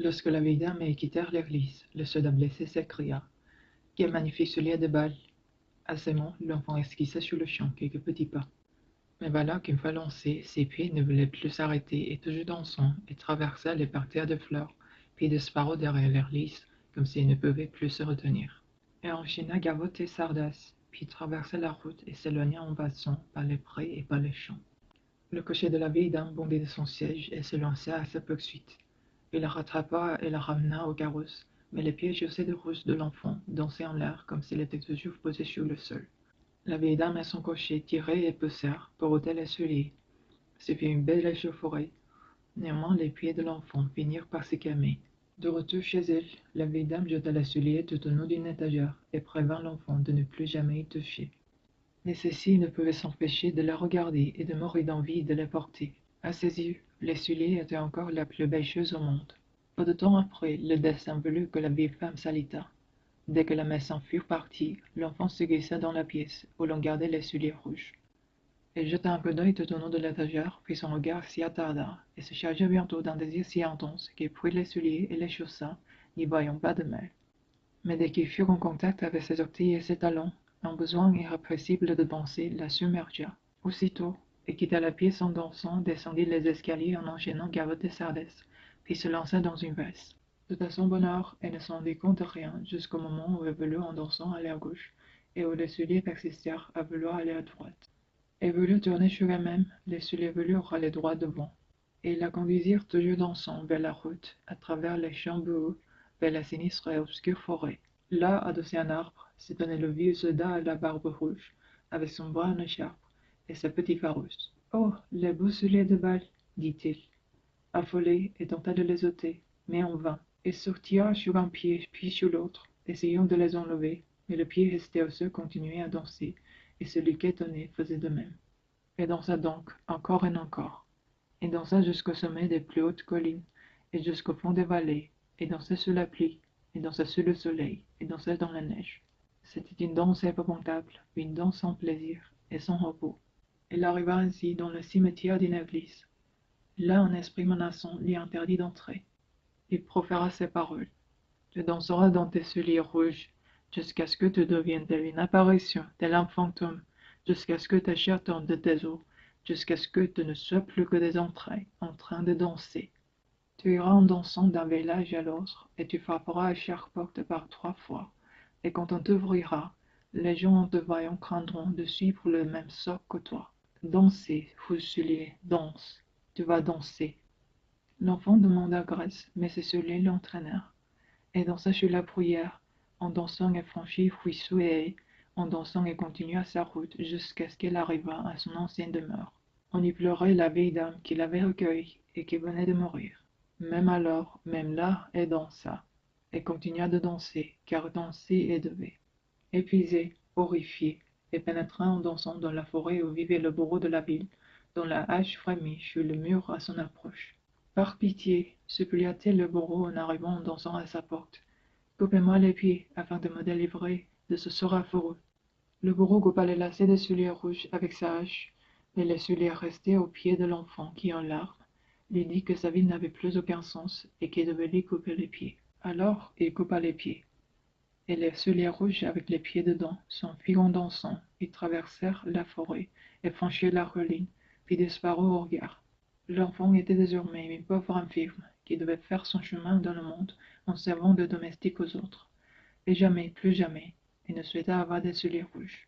Lorsque la vieille dame et quittèrent l'église, le soldat blessé s'écria: Quel magnifique soulier de balle! À ces mots, l'enfant esquissa sur le champ quelques petits pas. Mais voilà qu'une fois lancé, ses pieds ne voulaient plus s'arrêter et toujours dansant, il traversa les parterres de fleurs, puis disparut derrière l'église, comme s'il ne pouvait plus se retenir. Et enchaîna Gavotte et Sardasse, puis traversa la route et s'éloigna en passant par les prés et par les champs. Le cocher de la vieille dame bondit de son siège et se lança à sa poursuite. Il la rattrapa et la ramena au carrosse, mais les pieds chaussés de rouge de l'enfant dansaient en l'air comme s'il était toujours posé sur le sol. La vieille dame et son cocher tiraient et poussèrent pour ôter les souliers. Ce fut une belle échauffourée. Néanmoins, les pieds de l'enfant finirent par se calmer. De retour chez elle, la vieille dame jeta les souliers tout au haut d'une étagère et prévint l'enfant de ne plus jamais y toucher. Mais ceci ne pouvait s'empêcher de la regarder et de mourir d'envie de les porter. À ses yeux, les souliers étaient encore la plus belle chose au monde. Peu de temps après, le destin voulut que la vieille femme s'alitât. Dès que la médecin fut partie, l'enfant se glissa dans la pièce où l'on gardait les souliers rouges. Elle jeta un coup d'œil tout au long de l'étagère, puis son regard s'y attarda, et se chargea bientôt d'un désir si intense qu'il prit les souliers et les chaussa, n'y voyant pas de mal. Mais dès qu'ils furent en contact avec ses orteils et ses talons, un besoin irrépressible de danser la submergea. Aussitôt, elle quitta la pièce en dansant, descendit les escaliers en enchaînant Gavotte et Sardès, puis se lança dans une valse. Tout à son bonheur, elle ne s'en rendit compte de rien jusqu'au moment où elle voulut en dansant aller à gauche, et où les souliers persistèrent à vouloir aller à droite. Elle voulut tourner sur elle-même, les souliers voulurent aller droit devant, et la conduisirent toujours dansant vers la route, à travers les champs boueux, vers la sinistre et obscure forêt. Là, adossé à un arbre, se tenait le vieux soldat à la barbe rouge, avec son bras en écharpe et sa petite farouche. Oh, les beaux souliers de bal, dit-il. Affolé et tenta de les ôter, mais en vain. Il sortira sur un pied puis sur l'autre, essayant de les enlever, mais le pied resté au sol continuait à danser, et celui qu'étonné faisait de même. Il dansa donc, encore et encore. Il dansa jusqu'au sommet des plus hautes collines, et jusqu'au fond des vallées, et dansa sous la pluie, et dansa sous le soleil, et dansa dans la neige. C'était une danse épouvantable, une danse sans plaisir et sans repos. Il arriva ainsi dans le cimetière d'une église. Là, un esprit menaçant lui interdit d'entrer. Il proféra ces paroles: Tu danseras dans tes souliers rouges, jusqu'à ce que tu deviennes telle une apparition, tel un fantôme, jusqu'à ce que ta chair tombe de tes os, jusqu'à ce que tu ne sois plus que des entrailles, en train de danser. Tu iras en dansant d'un village à l'autre, et tu frapperas à chaque porte par 3 fois. Et quand on t'ouvrira, les gens en te voyant craindront de suivre le même sort que toi. Dansez, rouge soulier, danse, tu vas danser. L'enfant demanda grâce, mais ses souliers l'entraînèrent. Et dansa sur la bruyère, en dansant elle franchit ruisseaux et haies, en dansant elle continua sa route jusqu'à ce qu'elle arrivât à son ancienne demeure. On y pleurait la vieille dame qui l'avait recueillie et qui venait de mourir. Même alors, même là, elle dansa. Elle continua de danser, car danser elle devait. Épuisée, horrifiée, elle pénétra en dansant dans la forêt où vivait le bourreau de la ville, dont la hache frémit sur le mur à son approche. Par pitié, supplia-t-elle le bourreau en arrivant en dansant à sa porte. Coupez-moi les pieds, afin de me délivrer de ce sort affreux. Le bourreau coupa les lacets des souliers rouges avec sa hache, mais les souliers restaient aux pieds de l'enfant qui, en larmes, lui dit que sa vie n'avait plus aucun sens et qu'il devait lui couper les pieds. Alors il coupa les pieds, et les souliers rouges avec les pieds dedans s'enfuirent en dansant. Ils traversèrent la forêt et franchirent la colline, puis disparurent au regard. L'enfant était désormais une pauvre infirme qui devait faire son chemin dans le monde en servant de domestique aux autres. Et jamais, plus jamais, il ne souhaita avoir des souliers rouges.